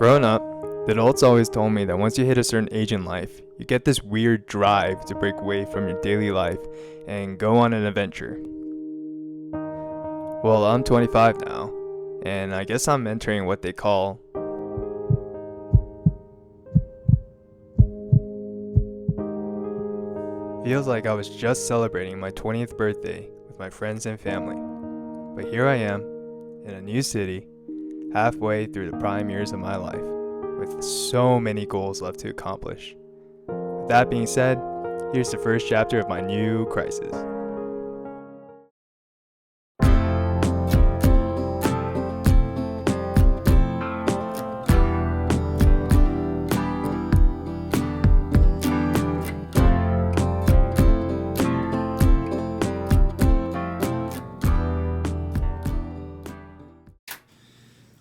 Growing up, the adults always told me that once you hit a certain age in life, you get this weird drive to break away from your daily life and go on an adventure. Well, I'm 25 now, and I guess I'm entering what they call feels like I was just celebrating my 20th birthday with my friends and family. But here I am, in a new city, halfway through the prime years of my life, with so many goals left to accomplish. With that being said, here's the first chapter of my new crisis.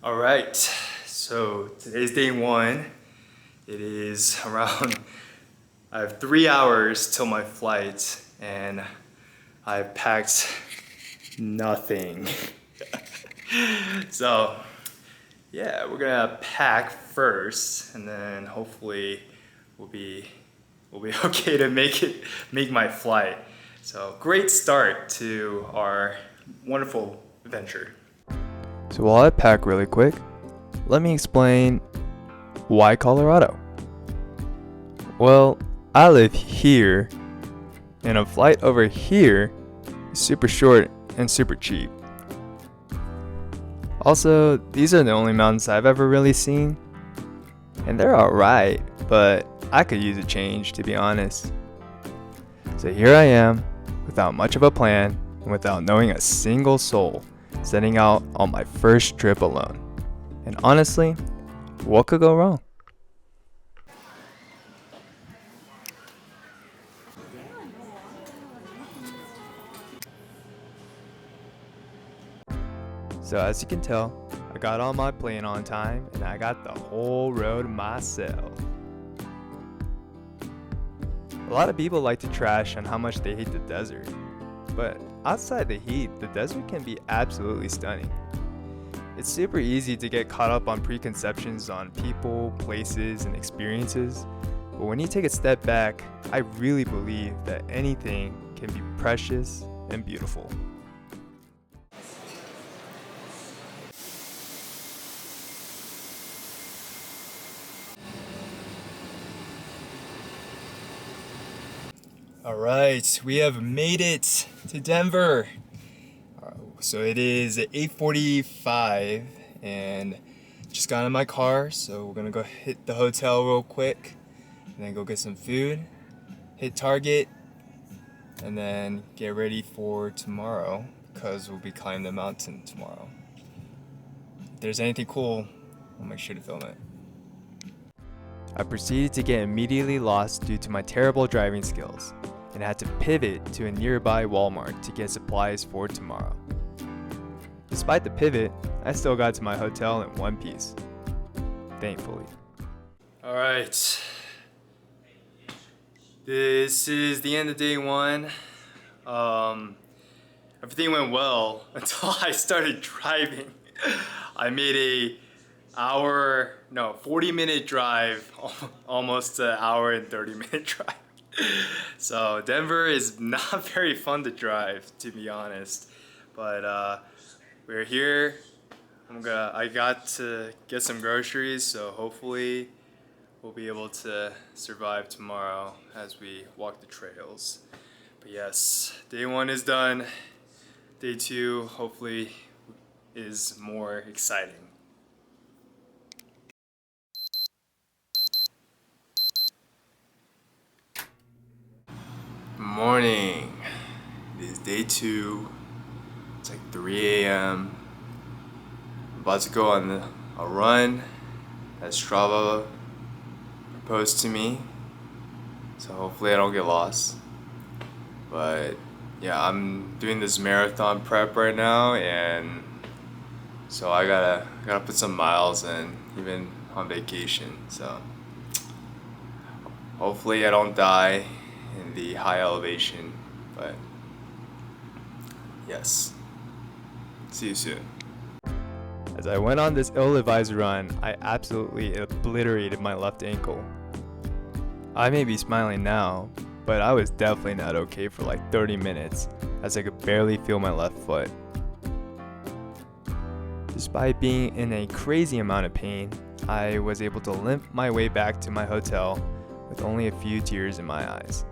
Alright, so today's day one. It is around, I have 3 hours till my flight and I've packed nothing. So yeah, we're gonna pack first and then hopefully we'll be okay to make my flight. So great start to our wonderful adventure. So while I pack really quick, let me explain why Colorado. Well, I live here, and a flight over here is super short and super cheap. Also, these are the only mountains I've ever really seen, and they're alright, but I could use a change, to be honest. So here I am, without much of a plan, and without knowing a single soul, setting out on my first trip alone. And honestly, what could go wrong? So as you can tell, I got on my plane on time and I got the whole road myself. A lot of people like to trash on how much they hate the desert, but outside the heat, the desert can be absolutely stunning. It's super easy to get caught up on preconceptions on people, places, and experiences, but when you take a step back, I really believe that anything can be precious and beautiful. All right, we have made it to Denver. So it is 8:45 and just got in my car, so we're gonna go hit the hotel real quick and then go get some food, hit Target, and then get ready for tomorrow because we'll be climbing the mountain tomorrow. If there's anything cool, I'll make sure to film it. I proceeded to get immediately lost due to my terrible driving skills and had to pivot to a nearby Walmart to get supplies for tomorrow. Despite the pivot, I still got to my hotel in one piece, thankfully. All right, this is the end of day one. Everything went well until I started driving. I made 40-minute drive, almost an hour and 30-minute drive. So Denver is not very fun to drive, to be honest, but we're here. I got to get some groceries, so hopefully we'll be able to survive tomorrow as we walk the trails. But yes, day one is done. Day two hopefully is more exciting. Morning. It is day two. It's like 3 a.m. I'm about to go on a run that Strava proposed to me. So hopefully I don't get lost. But yeah, I'm doing this marathon prep right now, and so I gotta put some miles in, even on vacation. So hopefully I don't die in the high elevation, but yes. See you soon. As I went on this ill-advised run, I absolutely obliterated my left ankle. I may be smiling now, but I was definitely not okay for like 30 minutes, as I could barely feel my left foot. Despite being in a crazy amount of pain, I was able to limp my way back to my hotel with only a few tears in my eyes.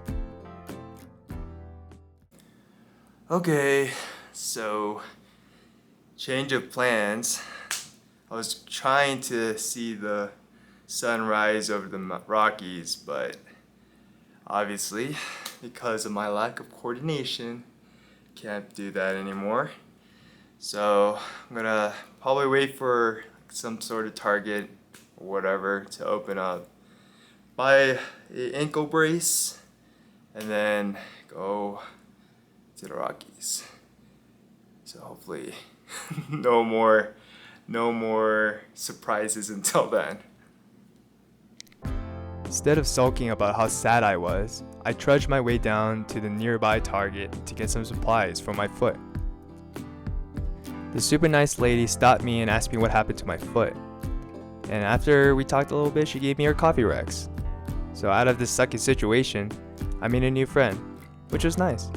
Okay, so change of plans. I was trying to see the sunrise over the Rockies, but obviously, because of my lack of coordination, can't do that anymore. So I'm gonna probably wait for some sort of Target or whatever to open up, buy an ankle brace, and then go to the Rockies. So hopefully no more surprises until then. Instead of sulking about how sad I was, I trudged my way down to the nearby Target to get some supplies for my foot. The super nice lady stopped me and asked me what happened to my foot. And after we talked a little bit, she gave me her coffee Rex. So out of this sucky situation, I made a new friend, which was nice.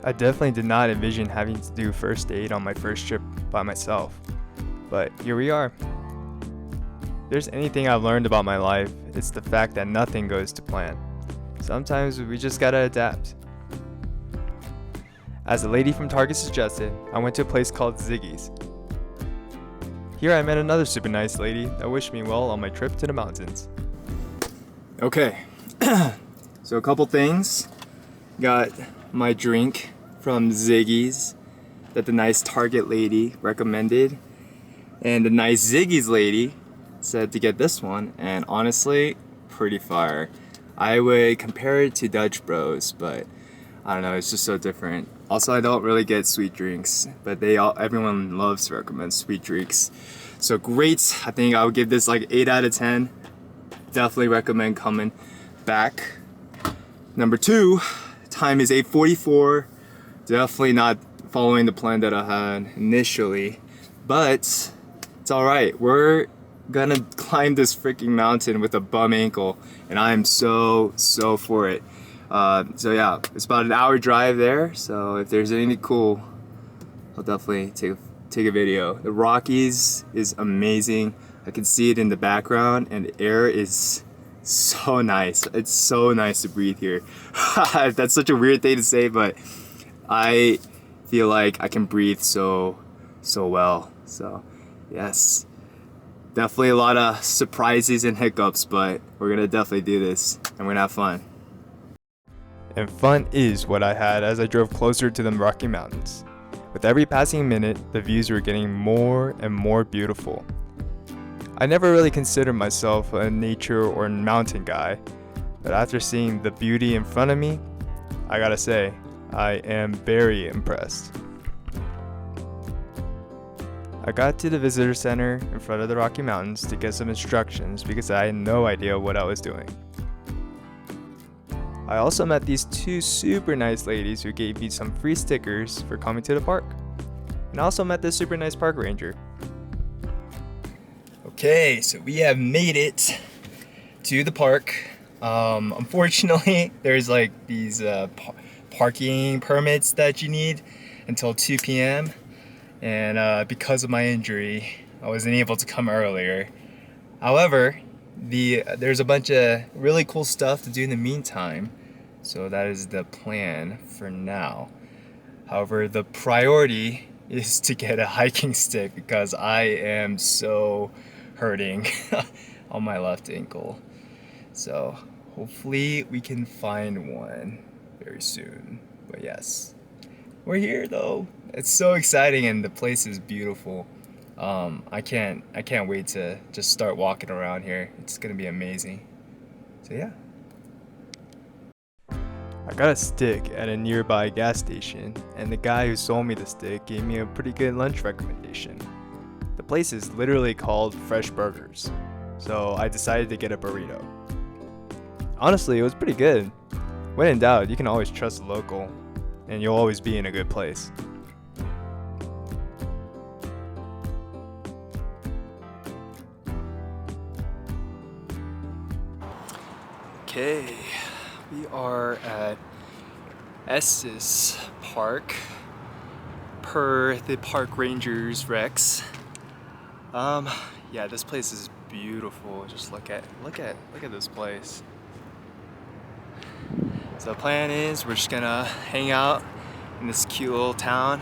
I definitely did not envision having to do first aid on my first trip by myself, but here we are. If there's anything I've learned about my life, it's the fact that nothing goes to plan. Sometimes we just gotta adapt. As the lady from Target suggested, I went to a place called Ziggy's. Here I met another super nice lady that wished me well on my trip to the mountains. Okay, so a couple things. Got my drink from Ziggy's that the nice Target lady recommended, and the nice Ziggy's lady said to get this one, and honestly, pretty fire. I would compare it to Dutch Bros, but I don't know, it's just so different. Also, I don't really get sweet drinks, but everyone loves to recommend sweet drinks. So great, I think I would give this like 8 out of 10. Definitely recommend coming back. Number 2, time is 8:44. Definitely not following the plan that I had initially, but it's alright. We're gonna climb this freaking mountain with a bum ankle, and I am so for it. So yeah, it's about an hour drive there, so if there's anything cool, I'll definitely take a video. The Rockies is amazing. I can see it in the background, and the air is so nice. It's so nice to breathe here. That's such a weird thing to say, but I feel like I can breathe so well. So yes, definitely a lot of surprises and hiccups, but we're gonna definitely do this and we're gonna have fun. And fun is what I had as I drove closer to the Rocky Mountains. With every passing minute, the views were getting more and more beautiful. I never really considered myself a nature or mountain guy, but after seeing the beauty in front of me, I gotta say, I am very impressed. I got to the visitor center in front of the Rocky Mountains to get some instructions because I had no idea what I was doing. I also met these 2 super nice ladies who gave me some free stickers for coming to the park. And I also met this super nice park ranger. Okay, so we have made it to the park. Unfortunately, there's like these parking permits that you need until 2 p.m. And because of my injury, I wasn't able to come earlier. However, there's a bunch of really cool stuff to do in the meantime, so that is the plan for now. However, the priority is to get a hiking stick because I am so hurting on my left ankle. So hopefully we can find one very soon. But yes, we're here though. It's so exciting and the place is beautiful. I can't wait to just start walking around here. It's gonna be amazing. So yeah. I got a stick at a nearby gas station, and the guy who sold me the stick gave me a pretty good lunch recommendation. The place is literally called Fresh Burgers, so I decided to get a burrito. Honestly, it was pretty good. When in doubt, you can always trust the local, and you'll always be in a good place. Okay, we are at Estes Park per the park ranger's recs. Yeah, this place is beautiful. Just look at this place. So the plan is we're just gonna hang out in this cute little town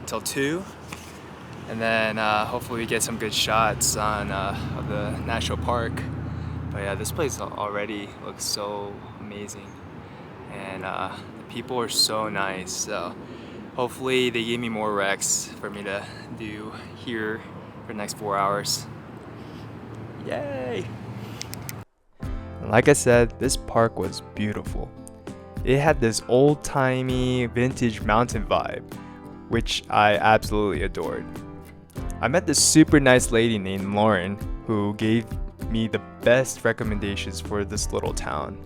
until 2, and then hopefully we get some good shots on of the national park. But yeah, this place already looks so amazing, and the people are so nice. So hopefully they give me more recs for me to do here for the next 4 hours. Yay! Like I said, this park was beautiful. It had this old-timey vintage mountain vibe, which I absolutely adored. I met this super nice lady named Lauren who gave me the best recommendations for this little town.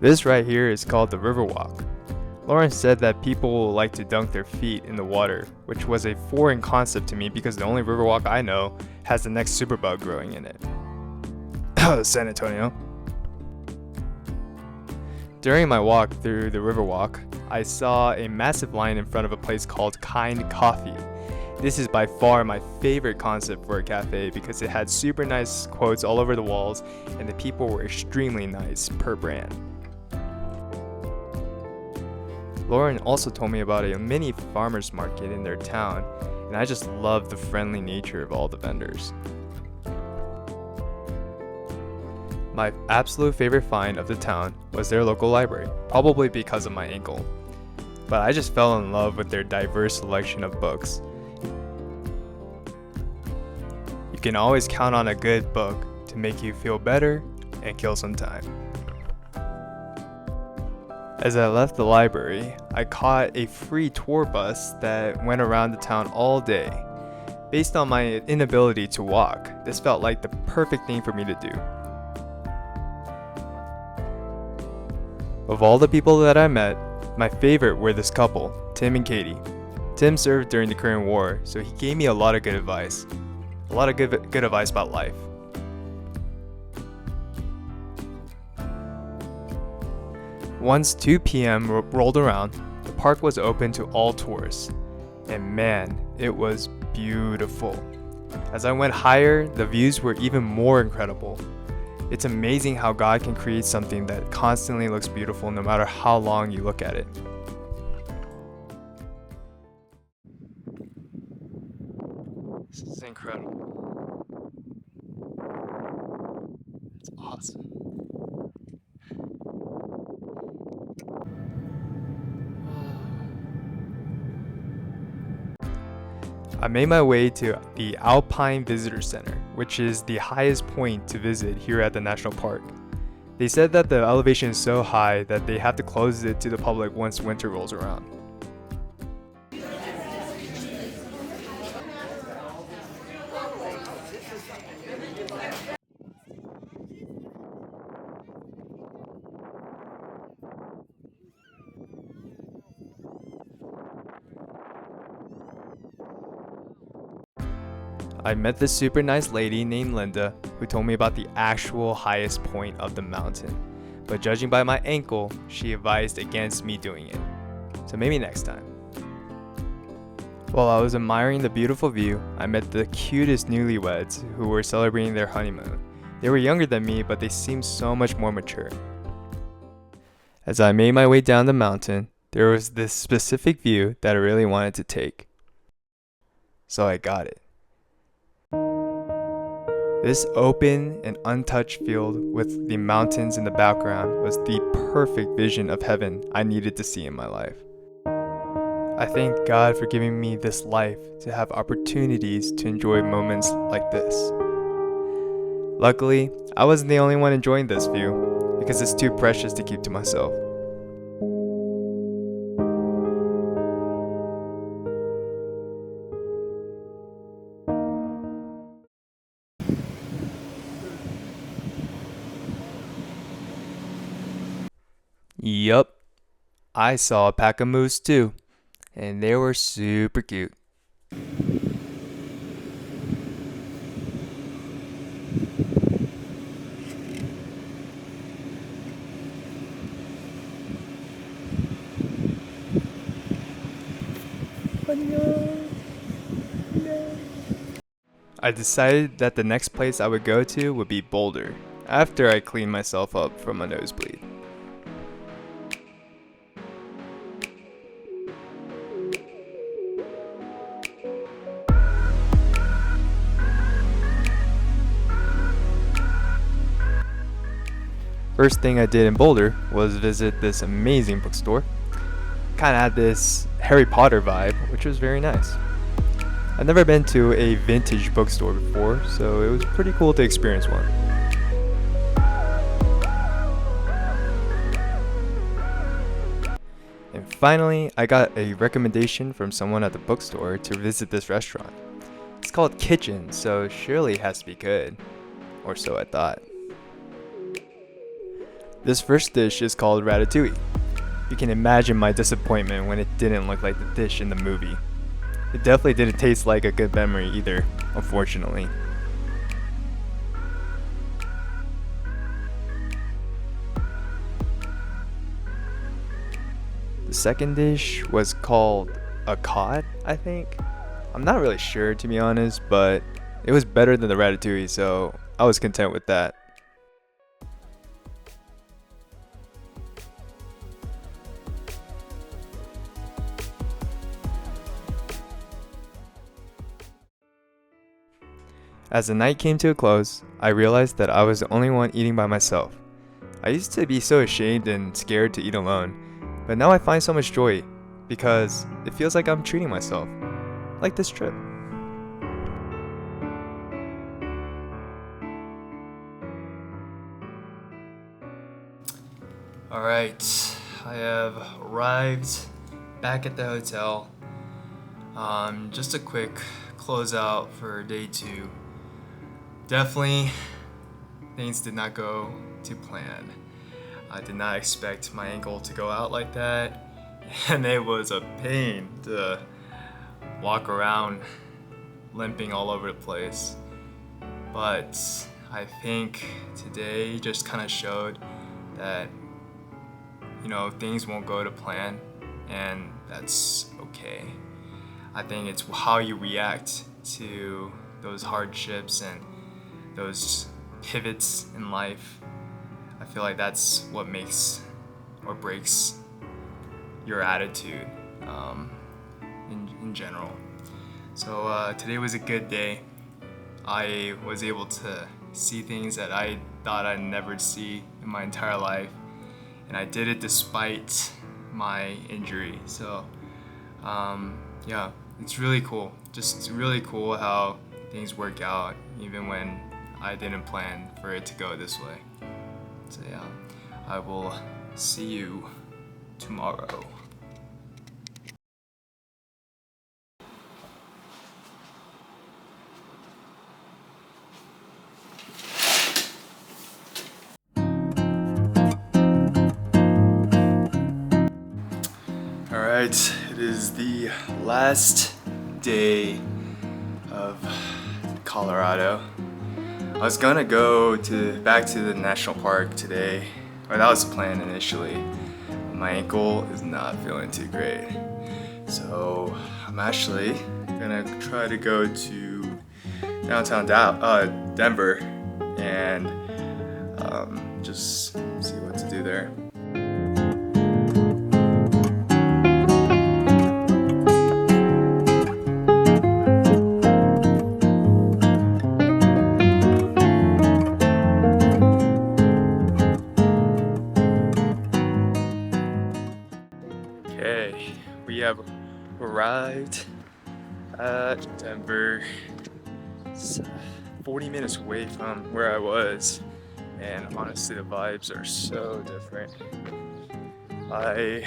This right here is called the Riverwalk. Lauren said that people like to dunk their feet in the water, which was a foreign concept to me because the only Riverwalk I know has the next superbug growing in it. San Antonio. During my walk through the Riverwalk, I saw a massive line in front of a place called Kind Coffee. This is by far my favorite concept for a cafe because it had super nice quotes all over the walls and the people were extremely nice per brand. Lauren also told me about a mini farmers market in their town, and I just love the friendly nature of all the vendors. My absolute favorite find of the town was their local library, probably because of my ankle. But I just fell in love with their diverse selection of books. You can always count on a good book to make you feel better and kill some time. As I left the library, I caught a free tour bus that went around the town all day. Based on my inability to walk, this felt like the perfect thing for me to do. Of all the people that I met, my favorite were this couple, Tim and Katie. Tim served during the Korean War, so he gave me a lot of good advice. A lot of good advice about life. Once 2 p.m. rolled around, the park was open to all tourists. And man, it was beautiful. As I went higher, the views were even more incredible. It's amazing how God can create something that constantly looks beautiful no matter how long you look at it. This is incredible. It's awesome. I made my way to the Alpine Visitor Center, which is the highest point to visit here at the national park. They said that the elevation is so high that they have to close it to the public once winter rolls around. I met this super nice lady named Linda who told me about the actual highest point of the mountain, but judging by my ankle, she advised against me doing it. So maybe next time. While I was admiring the beautiful view, I met the cutest newlyweds who were celebrating their honeymoon. They were younger than me, but they seemed so much more mature. As I made my way down the mountain, there was this specific view that I really wanted to take. So I got it. This open and untouched field with the mountains in the background was the perfect vision of heaven I needed to see in my life. I thank God for giving me this life to have opportunities to enjoy moments like this. Luckily, I wasn't the only one enjoying this view because it's too precious to keep to myself. Yup, I saw a pack of moose too, and they were super cute. I decided that the next place I would go to would be Boulder, after I cleaned myself up from a nosebleed. First thing I did in Boulder was visit this amazing bookstore. Kinda had this Harry Potter vibe, which was very nice. I've never been to a vintage bookstore before, so it was pretty cool to experience one. And finally, I got a recommendation from someone at the bookstore to visit this restaurant. It's called Kitchen, so surely it has to be good. Or so I thought. This first dish is called ratatouille. You can imagine my disappointment when it didn't look like the dish in the movie. It definitely didn't taste like a good memory either, unfortunately. The second dish was called a cod, I think. I'm not really sure, to be honest, but it was better than the ratatouille, so I was content with that. As the night came to a close, I realized that I was the only one eating by myself. I used to be so ashamed and scared to eat alone, but now I find so much joy because it feels like I'm treating myself, like this trip. Alright, I have arrived back at the hotel. Just a quick closeout for day 2. Definitely, things did not go to plan. I did not expect my ankle to go out like that, and it was a pain to walk around limping all over the place. But I think today just kind of showed that, things won't go to plan, and that's okay. I think it's how you react to those hardships and those pivots in life. I feel like that's what makes or breaks your attitude in general. So today was a good day. I was able to see things that I thought I'd never see in my entire life, and I did it despite my injury. So yeah, it's really cool. Just really cool how things work out even when I didn't plan for it to go this way. So yeah, I will see you tomorrow. Alright, it is the last day of Colorado. I was gonna go back to the national park today, or that was the plan initially. My ankle is not feeling too great, so I'm actually gonna try to go to downtown Denver and just see what to do there. Okay, we have arrived at Denver. It's 40 minutes away from where I was, and honestly the vibes are so different. I'm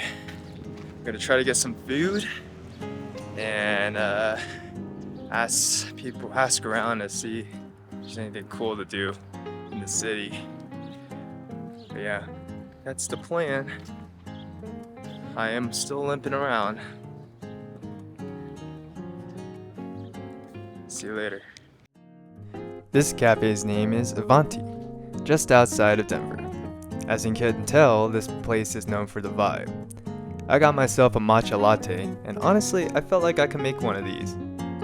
gonna try to get some food and ask around to see if there's anything cool to do in the city. But yeah, that's the plan. I am still limping around. See you later. This cafe's name is Avanti, just outside of Denver. As you can tell, this place is known for the vibe. I got myself a matcha latte, and honestly, I felt like I could make one of these.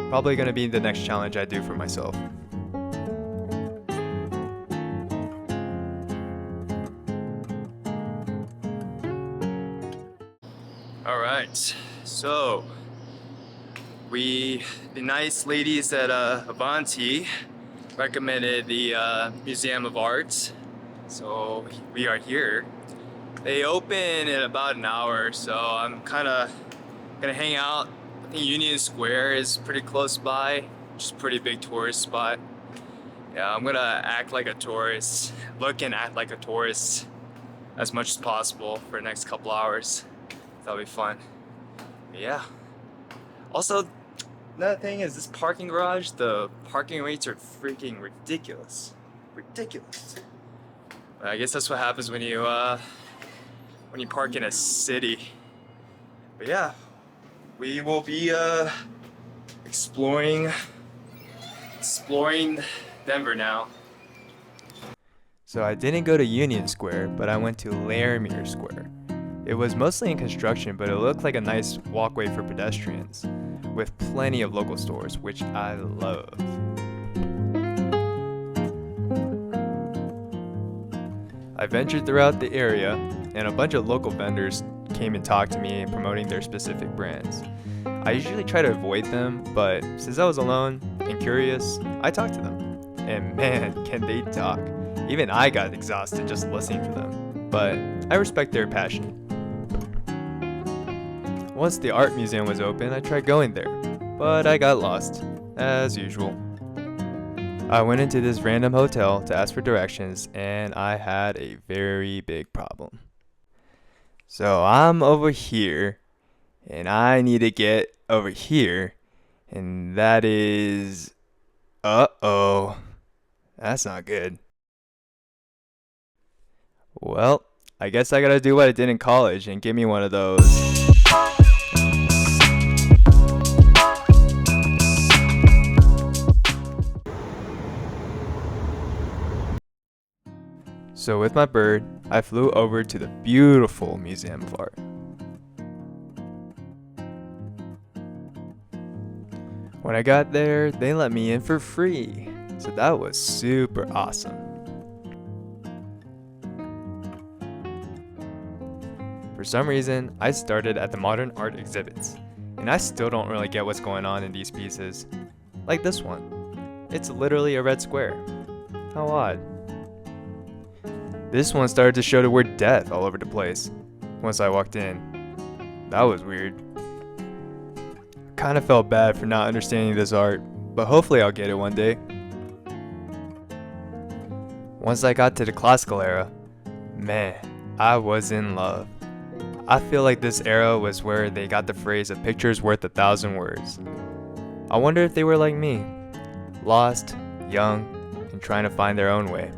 Probably gonna be the next challenge I do for myself. Alright, so the nice ladies at Avanti recommended the Museum of Art, so we are here. They open in about an hour, so I'm kind of gonna hang out. I think Union Square is pretty close by, just a pretty big tourist spot. Yeah, I'm gonna act like a tourist, look and act like a tourist as much as possible for the next couple hours. That'll be fun. But yeah. Also, another thing is this parking garage, the parking rates are freaking ridiculous. Ridiculous. But I guess that's what happens when you park in a city. But yeah, we will be exploring Denver now. So I didn't go to Union Square, but I went to Larimer Square. It was mostly in construction, but it looked like a nice walkway for pedestrians, with plenty of local stores, which I love. I ventured throughout the area, and a bunch of local vendors came and talked to me promoting their specific brands. I usually try to avoid them, but since I was alone and curious, I talked to them. And man, can they talk. Even I got exhausted just listening to them, but I respect their passion. Once the art museum was open, I tried going there, but I got lost, as usual. I went into this random hotel to ask for directions, and I had a very big problem. So I'm over here, and I need to get over here, and that is... Uh-oh. That's not good. Well, I guess I gotta do what I did in college and give me one of those. So with my bird, I flew over to the beautiful Museum of Art. When I got there, they let me in for free, so that was super awesome. For some reason, I started at the modern art exhibits, and I still don't really get what's going on in these pieces. Like this one. It's literally a red square. How odd. This one started to show the word death all over the place once I walked in. That was weird. I kind of felt bad for not understanding this art, but hopefully I'll get it one day. Once I got to the classical era, man, I was in love. I feel like this era was where they got the phrase "a picture's worth 1,000 words." I wonder if they were like me, lost, young, and trying to find their own way.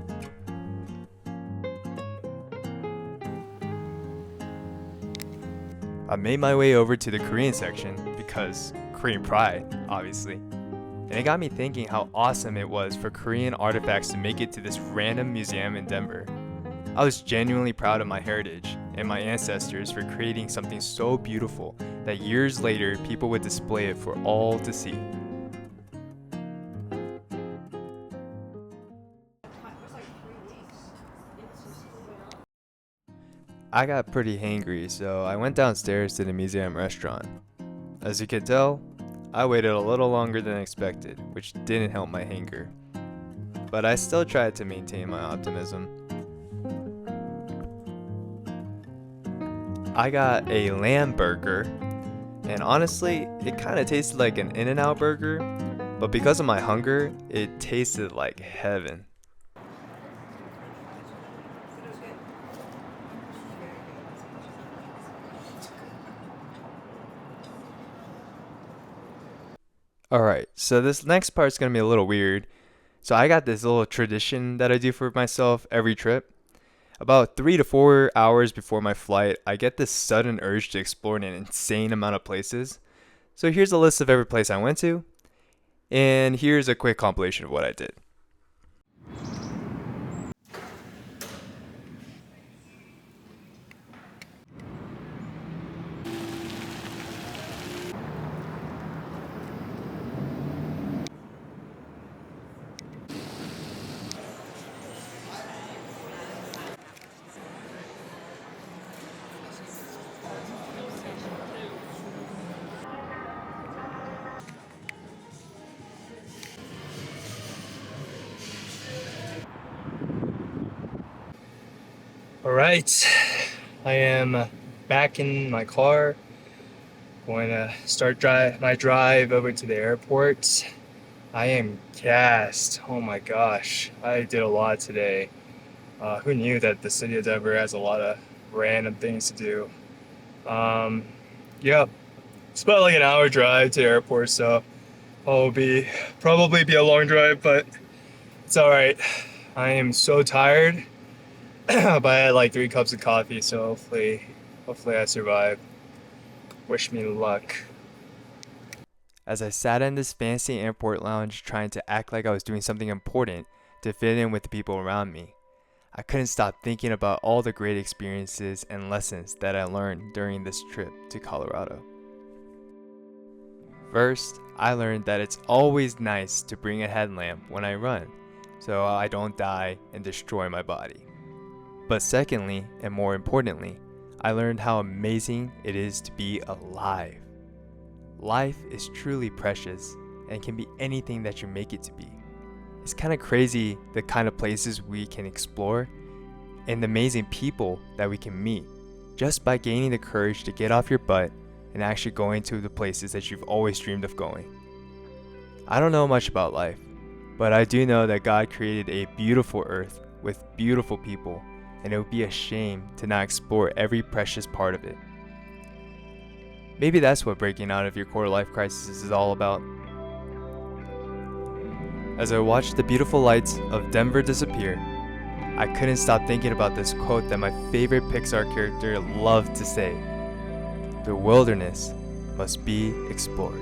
I made my way over to the Korean section because Korean pride, obviously. And it got me thinking how awesome it was for Korean artifacts to make it to this random museum in Denver. I was genuinely proud of my heritage and my ancestors for creating something so beautiful that years later people would display it for all to see. I got pretty hangry, so I went downstairs to the museum restaurant. As you can tell, I waited a little longer than expected, which didn't help my hunger. But I still tried to maintain my optimism. I got a lamb burger, and honestly, it kind of tasted like an In-N-Out burger, but because of my hunger, it tasted like heaven. Alright, so this next part's gonna be a little weird. So I got this little tradition that I do for myself every trip. About 3 to 4 hours before my flight, I get this sudden urge to explore an insane amount of places. So here's a list of every place I went to, and here's a quick compilation of what I did. All right, I am back in my car. Going to start my drive over to the airport. I am gassed. Oh my gosh, I did a lot today. Who knew that the city of Denver has a lot of random things to do? Um, yeah, it's about like an hour drive to the airport, so probably be a long drive, but it's all right. I am so tired, but I had like 3 cups of coffee, so hopefully I survive. Wish me luck. As I sat in this fancy airport lounge trying to act like I was doing something important to fit in with the people around me, I couldn't stop thinking about all the great experiences and lessons that I learned during this trip to Colorado. First, I learned that it's always nice to bring a headlamp when I run, so I don't die and destroy my body. But secondly, and more importantly, I learned how amazing it is to be alive. Life is truly precious and can be anything that you make it to be. It's kind of crazy the kind of places we can explore and the amazing people that we can meet just by gaining the courage to get off your butt and actually going to the places that you've always dreamed of going. I don't know much about life, but I do know that God created a beautiful earth with beautiful people, and it would be a shame to not explore every precious part of it. Maybe that's what breaking out of your quarter life crisis is all about. As I watched the beautiful lights of Denver disappear, I couldn't stop thinking about this quote that my favorite Pixar character loved to say: "The wilderness must be explored."